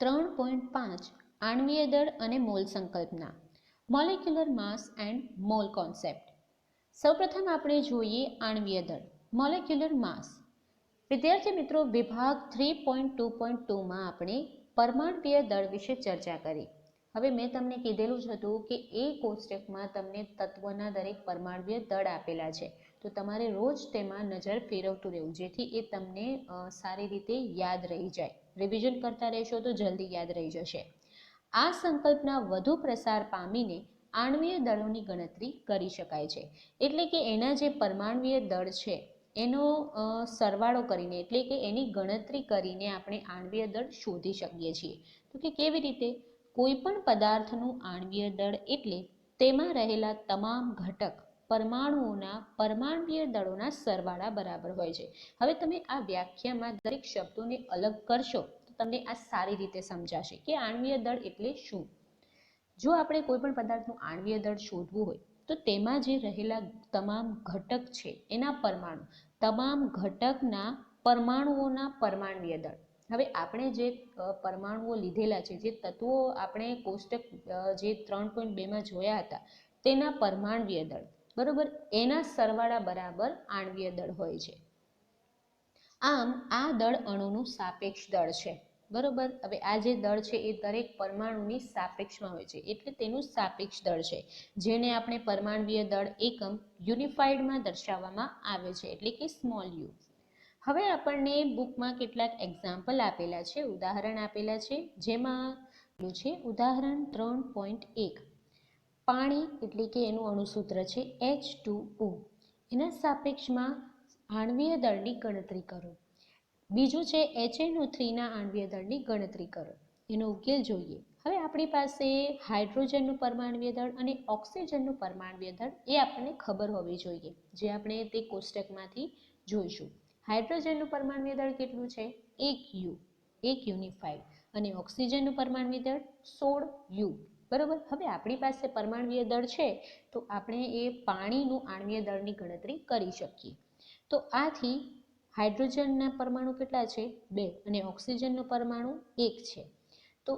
3.5 આણ્વીય દળ અને મોલ સંકલ્પના, molecular mass and mall concept. સૌપ્રથમ આપણે જોઈએ આણ્વીય દળ, મોલેક્યુલર માસ. વિદ્યાર્થી મિત્રો, વિભાગ 3.2.2માં આપણે પરમાણ્વીય દળ વિશે ચર્ચા કરી. હવે મેં તમને કીધેલું જ હતું કે એ કોષ્ટકમાં તમને તત્વના દરેક પરમાણ્વીય દળ આપેલા છે, તો તમારે રોજ તેમાં નજર ફેરવતું રહેવું, જેથી એ તમને સારી રીતે યાદ રહી જાય. રિવિઝન કરતા રહેશો તો જલ્દી યાદ રહી જશે. આ સંકલ્પના વધુ પ્રસાર પામીને આણ્વીય દળોની ગણતરી કરી શકાય છે. એટલે કે એના જે પરમાણ્વીય દળ છે એનો સરવાળો કરીને, એટલે કે એની ગણતરી કરીને આપણે આણ્વીય દળ શોધી શકીએ છીએ. તો કે કેવી રીતે? કોઈ પણ પદાર્થનું આણ્વીય દળ એટલે તેમાં રહેલા તમામ ઘટક પરમાણુઓના પરમાણ્વીય દળોના સરવાળા બરાબર હોય છે. હવે તમે આ વ્યાખ્યામાં દરેક શબ્દોને અલગ કરશો તો તમને આ સારી રીતે સમજાશે કે આણ્વીય દળ એટલે શું. જો આપણે કોઈ પણ પદાર્થનું આણ્વીય દળ શોધવું હોય તો તેમાં જે રહેલા તમામ ઘટક છે એના પરમાણુ, તમામ ઘટકના પરમાણુઓના પરમાણ્વીય દળ. હવે આપણે જે પરમાણુઓ લીધેલા છે, જે તત્વો આપણે કોષ્ટક જે 3.2માં જોયા હતા તેના પરમાણ્વીય દળ, બરોબર, એના સરવાળા બરાબર આણ્વીય દળ હોય છે. આમ આ દળ અણુનું સાપેક્ષ દળ છે, બરોબર. હવે આ જે દળ છે એ દરેક પરમાણુની સાપેક્ષમાં હોય છે, એટલે તેનું સાપેક્ષ દળ છે, જેને આપણે પરમાણ્વીય દળ એકમ યુનિફાઈડમાં દર્શાવવામાં આવે છે, એટલે કે સ્મોલ યુ. હવે આપણને બુકમાં કેટલાક એક્ઝામ્પલ આપેલા છે, ઉદાહરણ આપેલા છે, જેમાં છે ઉદાહરણ 3.1. પાણી એટલે કે એનું અણુસૂત્ર છે H2O, એના સાપેક્ષમાં આણ્વીય દળની ગણતરી કરો. બીજું છે HNO3ના આણ્વીય દળની ગણતરી કરો. એનો ઉકેલ જોઈએ. હવે આપણી પાસે હાઇડ્રોજનનું પરમાણ્વીય દળ અને ઓક્સિજનનું પરમાણ્વીય દળ એ આપણને ખબર હોવી જોઈએ, જે આપણે તે કોષ્ટકમાંથી જોઈશું. હાઇડ્રોજનનું પરમાણ્વીય દળ કેટલું છે? 1U, 1 યુનિફાઈડ, અને ઓક્સિજનનું પરમાણ્વીય દળ 16U, બરોબર. હવે આપણી પાસે પરમાણ્વીય દળ છે તો આપણે એ પાણીનું આણ્વીય દળની ગણતરી કરી શકીએ. તો આથી હાઇડ્રોજનના પરમાણુ કેટલા છે? 2, અને ઓક્સિજનનું પરમાણુ 1 છે. તો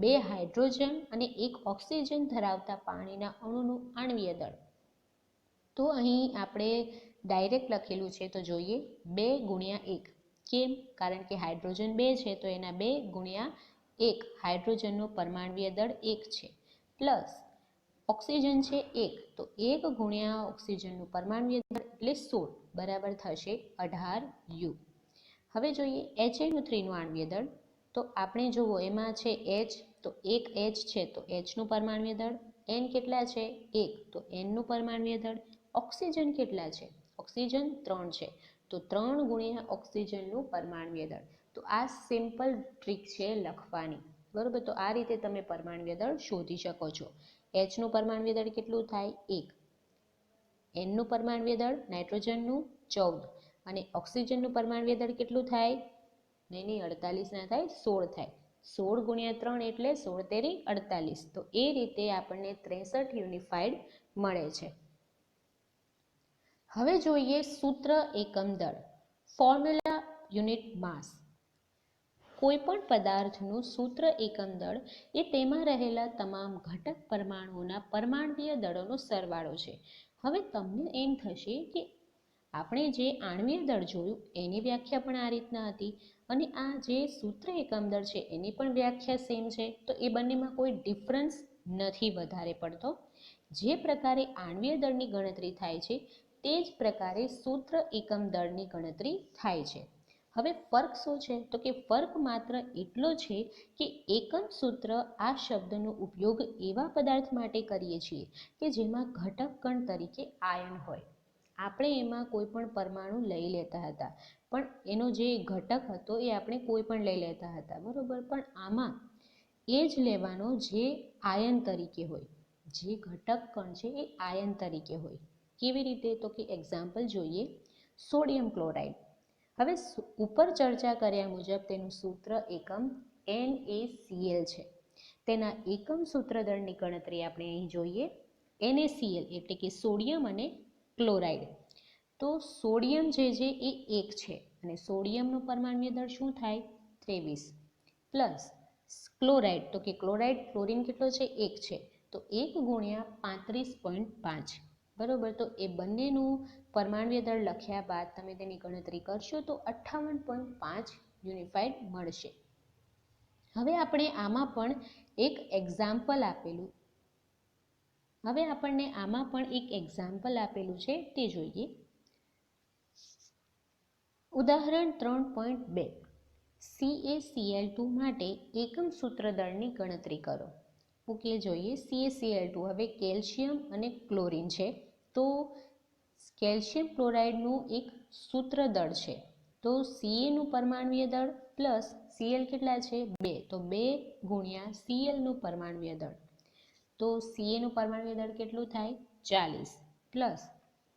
2 હાઇડ્રોજન અને 1 ઓક્સિજન ધરાવતા પાણીના અણુનું આણ્વીય દળ. તો અહીં આપણે ડાયરેક્ટ લખેલું છે, તો જોઈએ 2 ગુણ્યા 1. કેમ? કારણ કે હાઇડ્રોજન 2 છે તો એના 2 ગુણ્યા 1, હાઇડ્રોજનનું પરમાણ્વીય દળ 1 છે, પ્લસ ઓક્સિજન છે 1, તો 1 ગુણ્યા ઓક્સિજનનું પરમાણ્વીય દળ એટલે 16, બરાબર થશે 18U. હવે જોઈએ HNO3નું આણ્વીય દળ. તો આપણે જુઓ એમાં છે H, તો 1 H છે તો Hનું પરમાણ્વીય દળ. N કેટલા છે? 1, તો Nનું પરમાણ્વીય દળ. ઓક્સિજન કેટલા છે? ઓક્સિજન 3 છે, તો 3 ગુણ્યા ઓક્સિજનનું પરમાણ્વીય દળ. તો આ સિમ્પલ ટ્રીક છે લખવાની, બરોબર. તો આ રીતે તમે પરમાણ્વીય દળ શોધી શકો છો. Hનું પરમાણ્વીય દળ કેટલું થાય? 1. Nનું પરમાણ્વીય દળ નાઇટ્રોજનનું 14, અને ઓક્સિજનનું પરમાણ્વીય દળ કેટલું થાય? નહીં, 48 ના થાય, 16 થાય. 16 ગુણ્યા 3 એટલે 16 તેરી 48. તો એ રીતે આપણને 63 યુનિફાઈડ મળે છે. હવે જોઈએ સૂત્ર એકમ દળ, ફોર્મ્યુલા યુનિટ માસ. કોઈપણ પદાર્થનું સૂત્ર એકમ દળ એ તેમાં રહેલા તમામ ઘટક પરમાણુઓના પરમાણ્વીય દળોનો સરવાળો છે. હવે તમને એમ થશે કે આપણે જે આણ્વીય દળ જોયું એની વ્યાખ્યા પણ આ રીતના હતી, અને આ જે સૂત્ર એકમ દળ છે એની પણ વ્યાખ્યા સેમ છે, તો એ બંનેમાં કોઈ ડિફરન્સ નથી વધારે પડતો. જે પ્રકારે આણ્વીય દળની ગણતરી થાય છે તે જ પ્રકારે સૂત્ર એકમ દળની ગણતરી થાય છે. હવે ફર્ક શું છે? તો કે ફર્ક માત્ર એટલો છે કે એકમ સૂત્ર આ શબ્દનો ઉપયોગ એવા પદાર્થ માટે કરીએ છીએ કે જેમાં ઘટક કણ તરીકે આયન હોય. આપણે એમાં કોઈ પણ પરમાણુ લઈ લેતા હતા, પણ એનો જે ઘટક હતો એ આપણે કોઈ પણ લઈ લેતા હતા, બરોબર. પણ આમાં એ જ લેવાનો જે આયન તરીકે હોય, જે ઘટક કણ છે એ આયન તરીકે હોય. કેવી રીતે? તો કે એક્ઝામ્પલ જોઈએ. Sodium chloride. હવે ઉપર ચર્ચા કર્યા મુજબ તેનું સૂત્ર એકમ NaCl છે. તેના એકમ સૂત્ર દળની ગણતરી આપણે અહીં જોઈએ. NaCl એટલે કે સોડિયમ અને ક્લોરાઇડ. તો સોડિયમ જે છે એ 1 છે, અને સોડિયમનું પરમાણ્વીય દળ શું થાય? 23, પ્લસ ક્લોરાઇડ, તો કે ક્લોરાઇડ ક્લોરીન કેટલો છે 1 છે, તો 1 ગુણ્યા 35.5, બરાબર. તો એ બંનેનું પરમાણ્વીય દળ લખ્યા બાદ તમે તેની ગણતરી કરશો તો 58.5 યુનિફાઈડ મળશે. હવે આપણે આમાં પણ એક એક્ઝામ્પલ આપેલું છે તે જોઈએ. ઉદાહરણ 3.2 CaCl2 માટે એકમ સૂત્ર દળની ગણતરી કરો. ઉકેલ જોઈએ. CaCl2 હવે કેલ્શિયમ અને ક્લોરીન છે, તો કેલ્શિયમ ક્લોરાઇડનું એક સૂત્ર દળ છે, તો Caનું પરમાણ્વીય દળ પ્લસ Cl કેટલા છે 2, તો 2 ગુણ્યા Clનું પરમાણ્વીય દળ, તો Caનું પરમાણ્વીય દળ કેટલું થાય 40 પ્લસ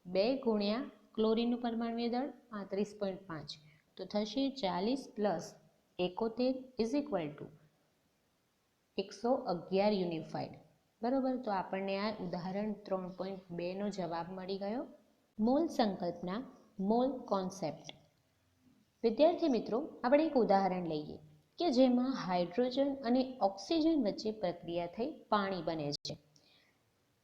2 ગુણ્યા ક્લોરીનનું પરમાણ્વીય દળ 35.5, તો થશે 40 plus 71 is equal to 111 unified, બરાબર. તો આપણને આ ઉદાહરણ 3.2નો જવાબ મળી ગયો. મોલ સંકલ્પના, મોલ કોન્સેપ્ટ. વિદ્યાર્થી મિત્રો, આપણે એક ઉદાહરણ લઈએ કે જેમાં હાઇડ્રોજન અને ઓક્સિજન વચ્ચે પ્રક્રિયા થઈ પાણી બને છે.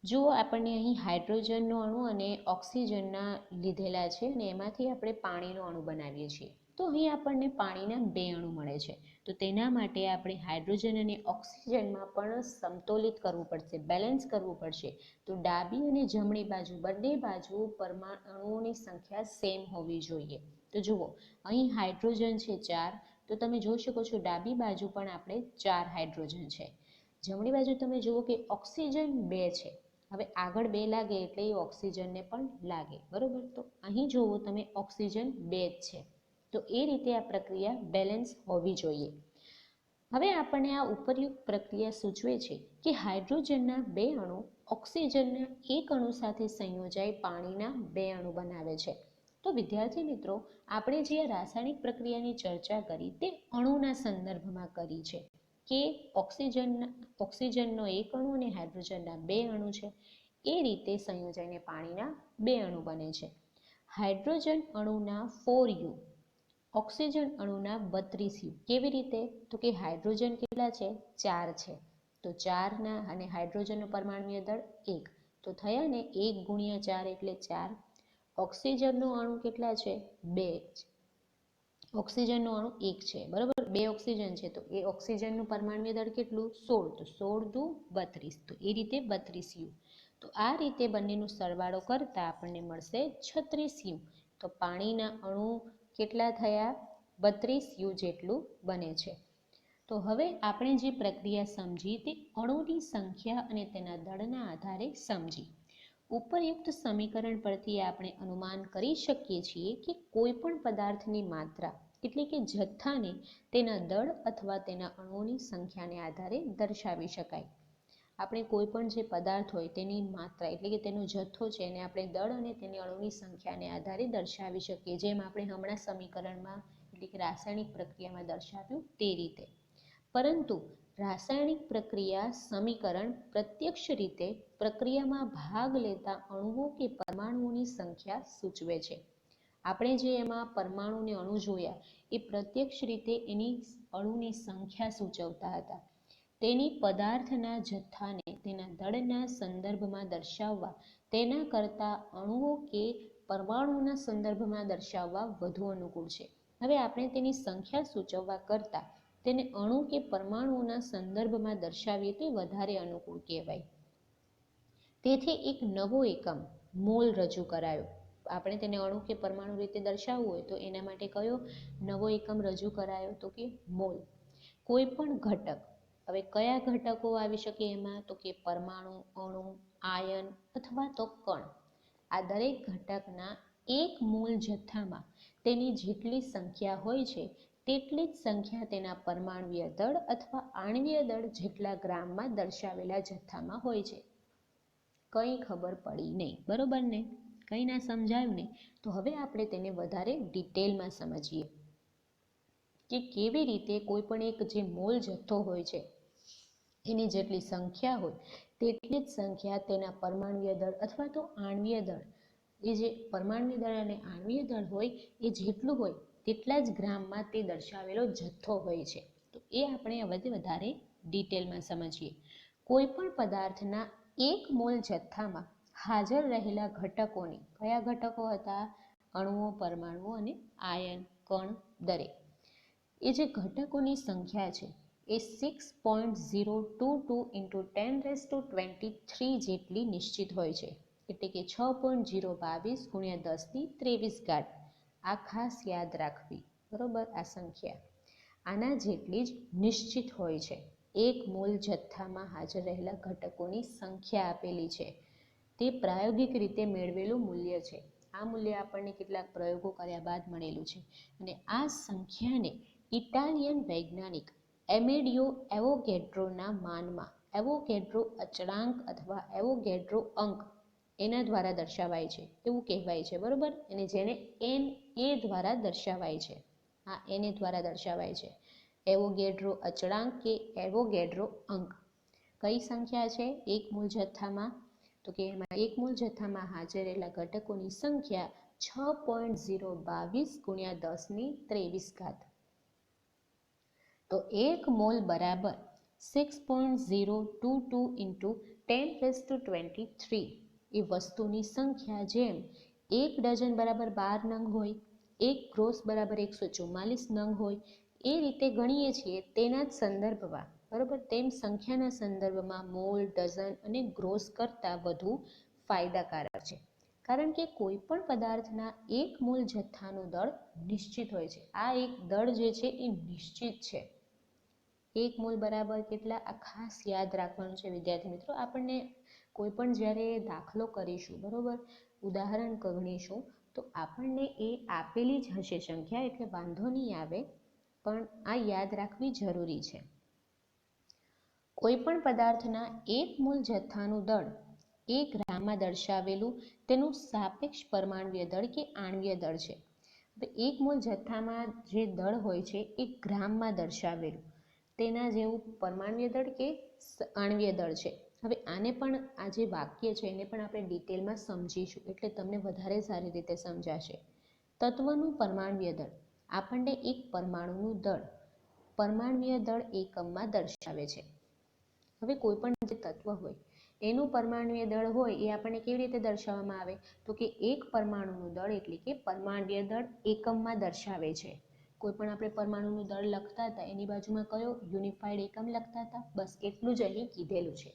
જુઓ, આપણને અહીં હાઇડ્રોજનનો અણુ અને ઓક્સિજનના લીધેલા છે અને એમાંથી આપણે પાણીનો અણુ બનાવીએ છીએ. તો અહીં આપણને પાણીના 2 અણુ મળે છે, તો તેના માટે આપણે હાઇડ્રોજન અને ઓક્સિજનમાં પણ સમતોલિત કરવું પડશે, બેલેન્સ કરવું પડશે. તો ડાબી અને જમણી બાજુ બંને બાજુ પરમાણુઓની સંખ્યા સેમ હોવી જોઈએ. તો જુઓ, અહીં હાઇડ્રોજન છે 4, તો તમે જોઈ શકો છો ડાબી બાજુ પણ આપણે 4 હાઇડ્રોજન છે. જમણી બાજુ તમે જુઓ કે ઓક્સિજન 2 છે. હવે આગળ 2 લાગે એટલે એ ઓક્સિજનને પણ લાગે, બરાબર. તો અહીં જુઓ તમે ઓક્સિજન 2 જ છે, તો એ રીતે આ પ્રક્રિયા બેલેન્સ હોવી જોઈએ. હવે આપણને આ ઉપરયુક્ત પ્રક્રિયા સૂચવે છે કે હાઇડ્રોજનના 2 અણુ ઓક્સિજનના 1 અણુ સાથે સંયોજાઈ પાણીના 2 અણુ બનાવે છે. તો વિદ્યાર્થી મિત્રો, આપણે જે રાસાયણિક પ્રક્રિયાની ચર્ચા કરી તે અણુના સંદર્ભમાં કરી છે કે ઓક્સિજનનો 1 અણુ અને હાઇડ્રોજનના 2 અણુ છે, એ રીતે સંયોજાઈને પાણીના 2 અણુ બને છે. હાઇડ્રોજન અણુના 4U, ઓક્સિજન અણુના 32U. કેવી રીતે? તો કે હાઇડ્રોજન કેટલા છે 4 છે, તો 4 અને હાઇડ્રોજનનું પરમાણ્વીય દળ 1, તો થયા ને 1 ગુણ્યા 4 એટલે 4. ઓક્સિજનનો અણુ કેટલા છે 2, ઓક્સિજનનો અણુ 1 છે, બરાબર. 2 ઓક્સિજન છે, તો એ ઓક્સિજનનું પરમાણ્વીય દળ કેટલું 16, તો 16 દુ 32, તો એ રીતે 32U. તો આ રીતે બંનેનું સરવાળો કરતા આપણને મળશે 36U. તો પાણીના અણુ કેટલા થયા 32U જેટલું બને છે. તો હવે આપણે જે પ્રક્રિયા સમજી તે અણુની સંખ્યા અને તેના દળના આધારે સમજી. ઉપરયુક્ત સમીકરણ પરથી આપણે અનુમાન કરી શકીએ છીએ કે કોઈ પણ પદાર્થની માત્રા એટલે કે જથ્થાને તેના દળ અથવા તેના અણુઓની સંખ્યાને આધારે દર્શાવી શકાય. આપણે કોઈ પણ જે પદાર્થ હોય તેની માત્રા એટલે કે તેનો જથ્થો છે એને આપણે દળ અને તેની અણુની સંખ્યાને આધારે દર્શાવી શકીએ, જેમ આપણે હમણાં સમીકરણમાં એટલે કે રાસાયણિક પ્રક્રિયામાં દર્શાવ્યું તે રીતે. પરંતુ રાસાયણિક પ્રક્રિયા સમીકરણ પ્રત્યક્ષ રીતે પ્રક્રિયામાં ભાગ લેતા અણુઓ કે પરમાણુઓની સંખ્યા સૂચવે છે. આપણે જે એમાં પરમાણુ અને અણુ જોયા એ પ્રત્યક્ષ રીતે એની અણુની સંખ્યા સૂચવતા હતા. તેની પદાર્થના જથ્થાને તેના દળના સંદર્ભમાં દર્શાવવા તેના કરતાં અણુઓ કે પરમાણુના સંદર્ભમાં દર્શાવવા વધુ અનુકૂળ છે. હવે આપણે તેની સંખ્યા સૂચવવા કરતાં તેને અણુ કે પરમાણુઓના સંદર્ભમાં દર્શાવીએ તો વધારે અનુકૂળ કહેવાય. તેથી એક નવો એકમ મોલ રજૂ કરાયો. આપણે તેને અણુ કે પરમાણુ રીતે દર્શાવવું હોય તો એના માટે કયો નવો એકમ રજૂ કરાયો? તો કે મોલ. કોઈ પણ ઘટક, હવે કયા ઘટકો આવી શકે એમાં? તો કે પરમાણુ, અણુ, આયન અથવા તો કણ. આ દરેક ઘટકના એક મોલ જથ્થામાં તેની જેટલી સંખ્યા હોય છે તેટલી જ સંખ્યા તેના પરમાણ્વીય દળ અથવા આણ્વીય દળ જેટલા ગ્રામમાં દર્શાવેલા જથ્થામાં હોય છે. કંઈ ખબર પડી નહીં, બરોબર ને? કંઈ ના સમજાયું ને? તો હવે આપણે તેને વધારે ડિટેલમાં સમજીએ કે કેવી રીતે કોઈ પણ એક જે મોલ જથ્થો હોય છે એની જેટલી સંખ્યા હોય તેટલી જ સંખ્યા તેના પરમાણ્વીય દળ અથવા તો આણ્વીય દળ, એ જે પરમાણ્વીય દળ અને આણ્વીય દળ હોય એ જેટલું હોય તેટલા જ ગ્રામમાં તે દર્શાવેલો જથ્થો હોય છે. તો એ આપણે હવે વધારે ડિટેલમાં સમજીએ. કોઈપણ પદાર્થના 1 મોલ જથ્થામાં હાજર રહેલા ઘટકોની, કયા ઘટકો હતા? અણુઓ, પરમાણુઓ અને આયન, કણ દરેક. એ જે ઘટકોની સંખ્યા છે એ 6.022 × 10⁻23 જેટલી નિશ્ચિત હોય છે. એટલે કે 6.022 × 10⁻23. આ ખાસ યાદ રાખવી, બરોબર? આ સંખ્યા આના જેટલી જ નિશ્ચિત હોય છે. 1 મોલ જથ્થામાં હાજર રહેલા ઘટકોની સંખ્યા આપેલી છે. તે પ્રાયોગિક રીતે મેળવેલું મૂલ્ય છે. આ મૂલ્ય આપણને કેટલાક પ્રયોગો કર્યા બાદ મળેલું છે. અને આ સંખ્યાને ઇટાલિયન વૈજ્ઞાનિક એમેડિયો એવોગેડ્રોના માનમાં એવોગેડ્રો અચળાંક અથવા એવોગેડ્રો અંક એના દ્વારા દર્શાવાય છે એવું કહેવાય છે, બરોબર? અને જેને NA દ્વારા દર્શાવાય છે. આ NA દ્વારા દર્શાવાય છે. એવોગેડ્રો અચળાંક કે એવોગેડ્રો અંક કઈ સંખ્યા છે? 1 મોલ જથ્થામાં, તો કે એમાં 1 મોલ જથ્થામાં હાજર રહેલા ઘટકોની સંખ્યા 6.022 × 10⁻23. તો 1 મોલ બરાબર 6.022 × 10⁻23 એ વસ્તુની સંખ્યા. જેમ 1 ડઝન બરાબર 12 નંગ હોય, 1 ગ્રોસ બરાબર 144 નંગ હોય, એ રીતે ગણીએ છીએ તેના જ સંદર્ભમાં, બરોબર? તેમ સંખ્યાના સંદર્ભમાં મોલ, ડઝન અને ગ્રોસ કરતાં વધુ ફાયદાકારક છે. કારણ કે કોઈ પણ પદાર્થના 1 મોલ જથ્થાનો દળ નિશ્ચિત હોય છે. આ એક દળ જે છે એ નિશ્ચિત છે. 1 મોલ બરાબર કેટલા? આ ખાસ યાદ રાખવાનું છે વિદ્યાર્થી મિત્રો. આપણને કોઈ પણ જ્યારે દાખલો કરીશું, બરોબર, ઉદાહરણ ગણીશું, તો આપણને એ આપેલી જ હશે સંખ્યા, એટલે વાંધો નહીં આવે, પણ આ યાદ રાખવી જરૂરી છે. કોઈ પણ પદાર્થના 1 મોલ જથ્થાનું દળ 1 ગ્રામમાં દર્શાવેલું તેનું સાપેક્ષ પરમાણુય દળ કે આણ્વીય દળ છે. હવે 1 મોલ જથ્થામાં જે દળ હોય છે એ ગ્રામમાં દર્શાવેલું તેના જેવું પરમાણુય દળ કે આણ્વીય દળ છે. હવે આને પણ, આ જે વાક્ય છે એને પણ આપણે ડિટેલમાં સમજીશું, એટલે તમને વધારે સારી રીતે સમજાશે. તત્વનું પરમાણુય દળ આપણને એક પરમાણુનું દળ પરમાણુય દળ એકમમાં દર્શાવે છે. હવે કોઈ પણ જે તત્વ હોય એનું પરમાણુય દળ હોય એ આપણને કેવી રીતે દર્શાવવામાં આવે? તો કે એક પરમાણુનું દળ એટલે કે પરમાણુય દળ એકમમાં દર્શાવે છે. કોઈ પણ આપણે પરમાણુનું દળ લખતા હતા એની બાજુમાં કયો યુનિફાઈડ એકમ લખતા હતા? બસ એટલું જ અહીં કીધેલું છે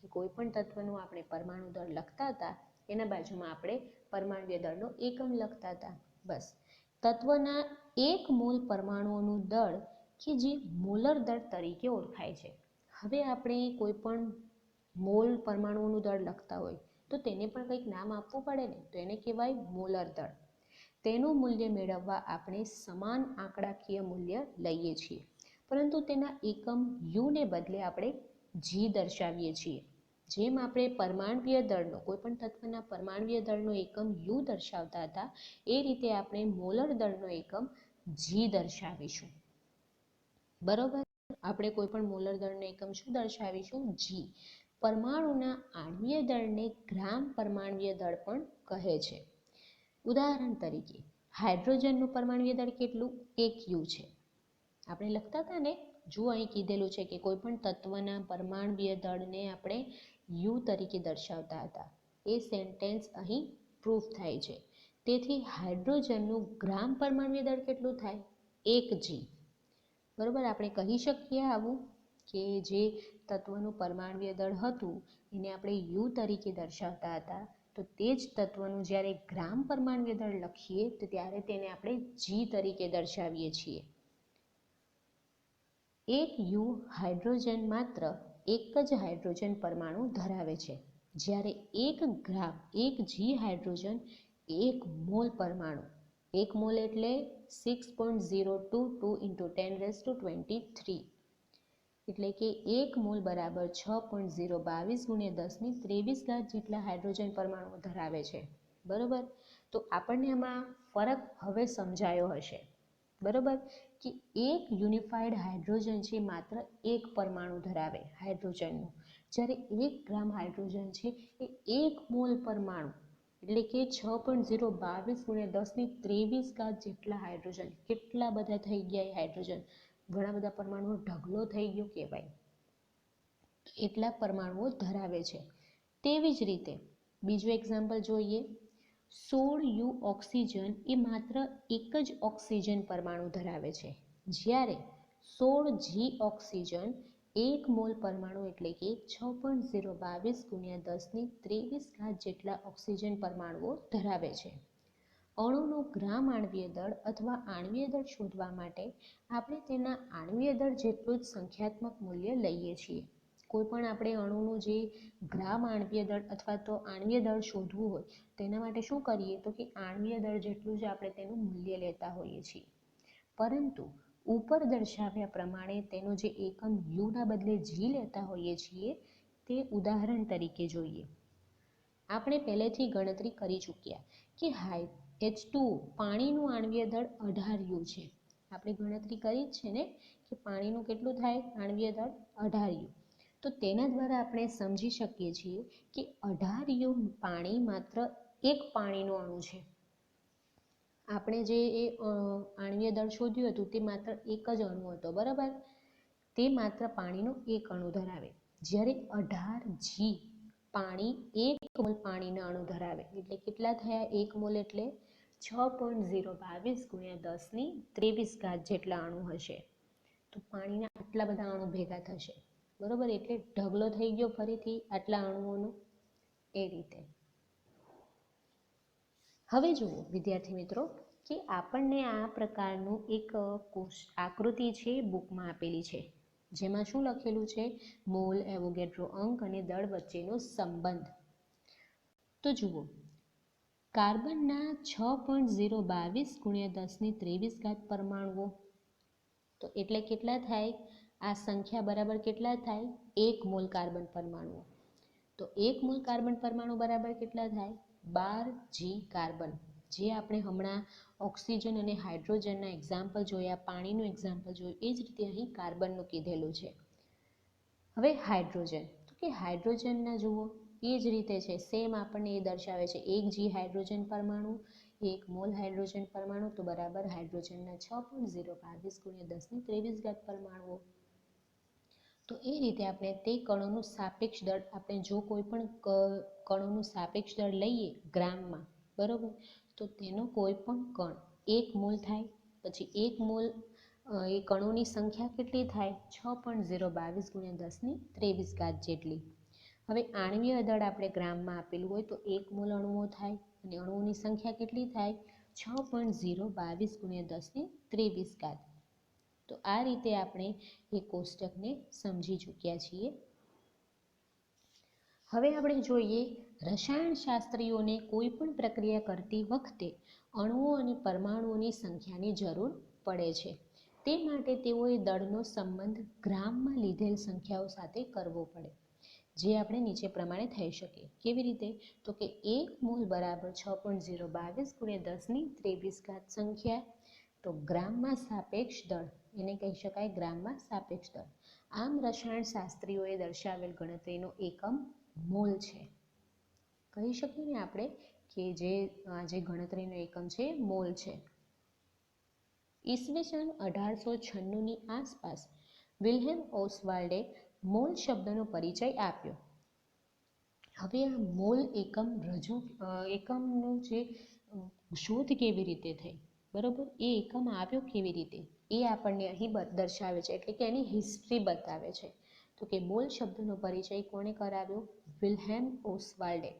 કે કોઈ પણ તત્વનું આપણે પરમાણુ દળ લખતા હતા એના બાજુમાં આપણે પરમાણુય દળનો એકમ લખતા હતા. બસ તત્વના 1 મોલ પરમાણુઓનું દળ કે જે મોલર દળ તરીકે ઓળખાય છે. હવે આપણે કોઈ પણ મોલ પરમાણુઓનું દળ લખતા હોય તો તેને પણ કંઈક નામ આપવું પડે ને, તો એને કહેવાય મોલર દળ. તેનું મૂલ્ય મેળવવા આપણે સમાન આંકડાકીય મૂલ્ય લઈએ છીએ, પરંતુ તેના એકમ યુને બદલે આપણે જી દર્શાવીએ છીએ. જેમ આપણે પરમાણુય દળનો, કોઈ પણ તત્વના પરમાણુય દળનો એકમ યુ દર્શાવતા હતા, એ રીતે આપણે મોલર દળનો એકમ જી દર્શાવીશું, બરોબર? આપણે કોઈ પણ મોલર દળનો એકમ શું દર્શાવીશું? જી. પરમાણુના આણ્વીય દળને ગ્રામ પરમાણુય દળ પણ કહે છે. ઉદાહરણ તરીકે હાઇડ્રોજનનું પરમાણુય દળ કેટલું? 1 યુ છે. આપણે લખતા હતા ને, જો અહીં કીધેલું છે કે કોઈ પણ તત્વના પરમાણુય દળને આપણે યુ તરીકે દર્શાવતા હતા. એ સેન્ટેન્સ અહીં પ્રૂફ થાય છે. તેથી હાઇડ્રોજનનું ગ્રામ પરમાણુય દળ કેટલું થાય? 1 જી. બરોબર? આપણે કહી શકીએ આવું કે જે તત્વનું પરમાણુય દળ હતું એને આપણે યુ તરીકે દર્શાવતા હતા, તો તે જ તત્વનું જ્યારે ગ્રામ પરમાણુય દળ લખીએ તો ત્યારે તેને આપણે જી તરીકે દર્શાવીએ છીએ. 1 યુ હાઇડ્રોજન માત્ર એક જ હાઇડ્રોજન પરમાણુ ધરાવે છે, જ્યારે 1 ગ્રામ 1 જી હાઇડ્રોજન 1 મોલ પરમાણુ, 1 મોલ એટલે 6.022 × 10⁻23, એટલે કે 1 મોલ બરાબર 6.022 × 10⁻23 જેટલા હાઇડ્રોજન પરમાણુઓ ધરાવે છે, બરોબર? તો આપણને આમાં ફરક હવે સમજાયો હશે, બરોબર? કે એક યુનિફાઈડ હાઇડ્રોજન છે માત્ર એક પરમાણુ ધરાવે હાઇડ્રોજનનું, જ્યારે 1 ગ્રામ હાઇડ્રોજન છે એ 1 મોલ પરમાણુ એટલે કે 6.022 × 10⁻23 જેટલા હાઇડ્રોજન. કેટલા બધા થઈ ગયા એ હાઇડ્રોજન, ઘણા બધા પરમાણુનો ઢગલો થઈ ગયો કહેવાય. એટલા પરમાણુઓ ધરાવે છે. તેવી જ રીતે બીજું એક્ઝામ્પલ જોઈએ. 16U ઓક્સિજન એ માત્ર એક જ ઓક્સિજન પરમાણુ ધરાવે છે, જ્યારે 16G ઓક્સિજન 1 મોલ પરમાણુ એટલે કે 6.022 × 1023 જેટલા ઓક્સિજન પરમાણુઓ ધરાવે છે. અણુનો ગ્રામ આણ્વીય દળ અથવા આણ્વીય દળ શોધવા માટે આપણે તેના આણ્વીય દળ જેટલું જ સંખ્યાત્મક મૂલ્ય લઈએ છીએ. કોઈ પણ આપણે અણુનું જે ગ્રામ આણ્વીય દળ અથવા તો આણ્વીય દળ શોધવું હોય તેના માટે શું કરીએ તો કે આણ્વીય દળ જેટલું જ આપણે તેનું મૂલ્ય લેતા હોઈએ છીએ. પરંતુ ઉપર દર્શાવ્યા પ્રમાણે તેનો જે એકમ યુના બદલે જી લેતા હોઈએ છીએ તે ઉદાહરણ તરીકે જોઈએ. આપણે પહેલેથી ગણતરી કરી ચૂક્યા કે H2O પાણીનું આણ્વીય દળ 18U છે. આપણે ગણતરી કરી જ છે ને કે પાણીનું કેટલું થાય આણ્વીય દળ 18U. તો તેના દ્વારા આપણે સમજી શકીએ છીએ કે 18U પાણી માત્ર એક પાણીનું અણુ છે. આપણે જે આણ્વીય દળ શોધ્યું હતું તે માત્ર એક જ અણુ હતો, બરાબર. તે માત્ર પાણીનો એક અણુ ધરાવે, જ્યારે 18G પાણી 1 મોલ પાણીના અણુ ધરાવે. એટલે કેટલા થયા? 1 મોલ એટલે 6.022 × 1023 જેટલા અણુ હશે. તો પાણીના આટલા બધા અણુ ભેગા થશે, બરોબર. એટલે ઢગલો થઈ ગયો ફરીથી આટલા અણુઓનો એ રીતે. હવે જુઓ વિદ્યાર્થી મિત્રો કે આપણને આ પ્રકારનું એક આકૃતિ છે બુકમાં આપેલી છે, જેમાં શું લખેલું છે? મોલ, એવોગેડ્રો અંક અને દળ વચ્ચેનો સંબંધ. તો જુઓ, કાર્બનના 6.022 × 1023 પરમાણુઓ, તો એટલે કેટલા થાય? આ સંખ્યા બરાબર કેટલા થાય? 1 મોલ કાર્બન પરમાણુઓ. તો 1 મોલ કાર્બન પરમાણુ બરાબર કેટલા થાય? 12G carbon. જે આપણે હમણાં ઓક્સિજન અને હાઇડ્રોજનના એક્ઝામ્પલ જોયા, પાણીનું એક્ઝામ્પલ જોયું, એ જ રીતે અહીં કાર્બનનું કીધેલું છે. હવે હાઇડ્રોજન, તો કે હાઇડ્રોજનના જુઓ એ જ રીતે છે, સેમ આપણને એ દર્શાવે છે 1G હાઇડ્રોજન પરમાણુ, 1 મોલ હાઇડ્રોજન પરમાણુ, તો બરાબર હાઇડ્રોજનના 6.022 × 1023 પરમાણુઓ. તો એ રીતે આપણે તે કણોનું સાપેક્ષ દળ, આપણે જો કોઈ પણ કણોનું સાપેક્ષ દળ લઈએ ગ્રામમાં, બરોબર, તો તેનો કોઈ પણ કણ 1 મોલ થાય. પછી 1 મોલ એ કણોની સંખ્યા કેટલી થાય? 6.022 × 1023 જેટલી. હવે આણ્વીય દળ આપણે ગ્રામમાં આપેલું હોય તો 1 મોલ અણુઓ થાય અને અણુઓની સંખ્યા કેટલી થાય? 6.022 × 1023. તો આ રીતે આપણે એ કોષ્ટકને સમજી ચૂક્યા છીએ. હવે આપણે જોઈએ રસાયણશાસ્ત્રીઓને કોઈ પણ પ્રક્રિયા કરતી વખતે અણુઓ અને પરમાણુઓની સંખ્યાની જરૂર પડે છે. તે માટે તેઓએ દળનો સંબંધ ગ્રામમાં લીધેલ સંખ્યાઓ સાથે કરવો પડે, જે આપણે નીચે પ્રમાણે થઈ શકે. કેવી રીતે? તો કે 1 મોલ બરાબર 6.022 × 1023 સંખ્યા. તો ગ્રામમાં સાપેક્ષ દળ, એને કહી શકાય ગ્રામમાં સાપેક્ષ દળ. આમ રસાયણશાસ્ત્રીઓએ દર્શાવેલ ગણતરીનો એકમ મોલ છે. કહી શકીએ ને આપણે કે જે ગણતરીનો એકમ છે મોલ છે. ઈસવીસન 1896ની આસપાસ વિલ્હેમ ઓસ્વાલ્ડે મોલ શબ્દનો પરિચય આપ્યો. હવે આ મોલ એકમનું જે શોધ કેવી રીતે થઈ, બરોબર, એ એકમ આવ્યો કેવી રીતે, એ આપણને અહીં દર્શાવે છે, એટલે કે એની હિસ્ટ્રી બતાવે છે. તો કે મોલ શબ્દનો પરિચય કોણે કરાવ્યો? વિલ્હેમ ઓસ્વાલ્ડે,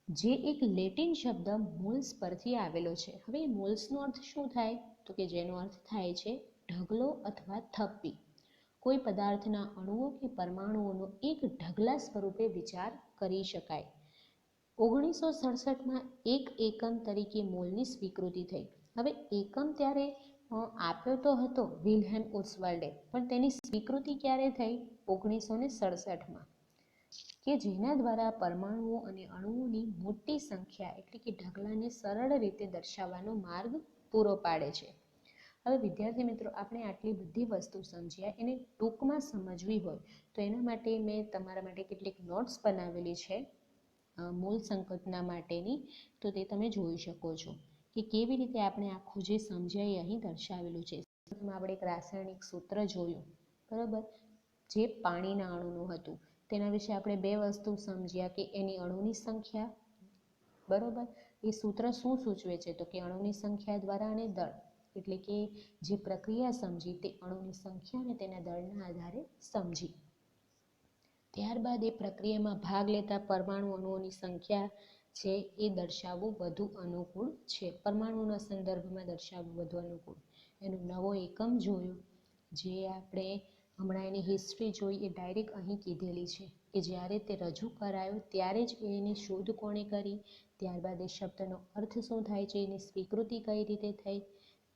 જે એક લેટિન શબ્દ મોલ્સ પરથી આવેલો છે. હવે મોલ્સનો અર્થ શું થાય? તો કે જેનો અર્થ થાય છે ઢગલો અથવા થપ્પી. કોઈ પદાર્થના અણુઓ કે પરમાણુઓનો એક ઢગલા સ્વરૂપે વિચાર કરી શકાય. 1967માં એક એકમ તરીકે મોલની સ્વીકૃતિ થઈ. હવે એકમ ત્યારે આપ્યો તો હતો વિલ્હેમ ઓસ્વાલ્ડે, પણ તેની સ્વીકૃતિ ક્યારે થઈ? 1967માં, કે જેના દ્વારા પરમાણુઓ અને અણુઓની મોટી સંખ્યા એટલે કે ઢગલાને સરળ રીતે દર્શાવવાનો માર્ગ પૂરો પાડે છે. હવે વિદ્યાર્થી મિત્રો, આપણે આટલી બધી વસ્તુ સમજ્યા, એને ટૂંકમાં સમજવી હોય તો એના માટે મેં તમારા માટે કેટલીક નોટ્સ બનાવેલી છે મૂળ સંકલ્પના માટેની, તો તે તમે જોઈ શકો છો કે કેવી રીતે આપણે આખું જે સમજ્યા એ અહીં દર્શાવેલું છે. આપણે એક રાસાયણિક સૂત્ર જોયું, બરાબર, જે પાણીના અણુનું હતું. તેના વિશે આપણે બે વસ્તુ સમજ્યા કે એની અણુની સંખ્યા, બરોબર, એ સૂત્ર શું સૂચવે છે તો કે અણુની સંખ્યા દ્વારા અને દળ, એટલે કે જે પ્રક્રિયા સમજી તે અણુની સંખ્યા અને તેના દળના આધારે સમજી. ત્યારબાદ એ પ્રક્રિયામાં ભાગ લેતા પરમાણુ અણુઓની સંખ્યા છે એ દર્શાવવું વધુ અનુકૂળ છે. પરમાણુના સંદર્ભમાં દર્શાવવું વધુ અનુકૂળ. એનો નવો એકમ જોયો, જે આપણે હમણાં એની હિસ્ટ્રી જોઈ એ ડાયરેક્ટ અહીં કીધેલી છે કે જ્યારે તે રજૂ કરાયો ત્યારે જ એની શોધ કોણે કરી, ત્યારબાદ એ શબ્દનો અર્થ શું થાય છે, એની સ્વીકૃતિ કઈ રીતે થઈ.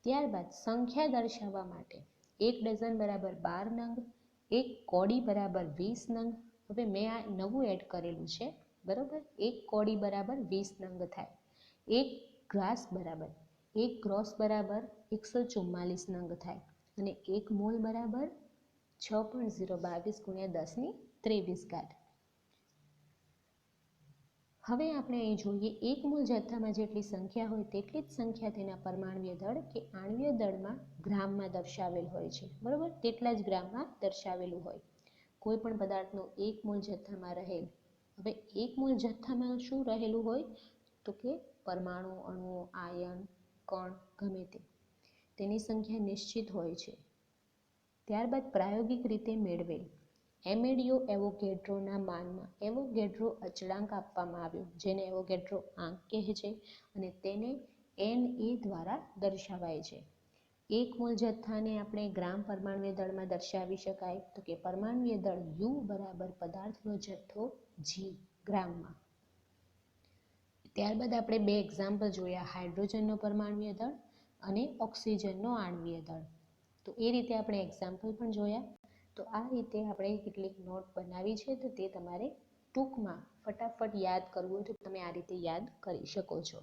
ત્યારબાદ સંખ્યા દર્શાવવા માટે 1 ડઝન બરાબર 12 નંગ, 1 કોડી બરાબર 20 નંગ. હવે મેં આ નવું એડ કરેલું છે, બરાબર. 1 કોડી બરાબર 20 નંગ થાય. 1 ગ્રાસ બરાબર 1 ગ્રોસ બરાબર 144 નંગ થાય અને 1 મોલ બરાબર 6.022 × 10⁻23. હવે આપણે અહીં જોઈએ 1 મોલ જથ્થામાં જેટલી સંખ્યા હોય તેટલી જ સંખ્યા તેના પરમાણ્વીય દળ કે આણ્વીય દળમાં ગ્રામમાં દર્શાવેલ હોય છે, બરાબર. તેટલા જ ગ્રામમાં દર્શાવેલું હોય. કોઈ પણ પદાર્થનો 1 મોલ જથ્થામાં રહેલ, હવે 1 મોલ જથ્થામાં શું રહેલું હોય તો કે પરમાણુ, અણુ, આયન, કણ, ગમે તે, તેની સંખ્યા નિશ્ચિત હોય છે. ત્યારબાદ પ્રાયોગિક રીતે મેળવેલ એમેડિયો એવોગેડ્રોના માનમાં એવોગેડ્રો અચળાંક આપવામાં આવ્યો, જેને એવોગેડ્રો આંક કહે છે અને તેને Na દ્વારા દર્શાવાય છે. 1 મોલ જથ્થાને આપણે ગ્રામ પરમાણ્વીય દળમાં દર્શાવી શકાય તો કે પરમાણ્વીય દળ U બરાબર પદાર્થનો જથ્થો G ગ્રામમાં. ત્યારબાદ આપણે બે એક્ઝામ્પલ જોયા, હાઇડ્રોજનનો પરમાણ્વીય દળ અને ઓક્સિજનનો આણ્વીય દળ. તો એ રીતે આપણે એક્ઝામ્પલ પણ જોયા. તો આ રીતે આપણે કેટલીક નોટ બનાવી છે, તો તે તમારે ટૂંકમાં ફટાફટ યાદ કરવું હોય તો તમે આ રીતે યાદ કરી શકો છો.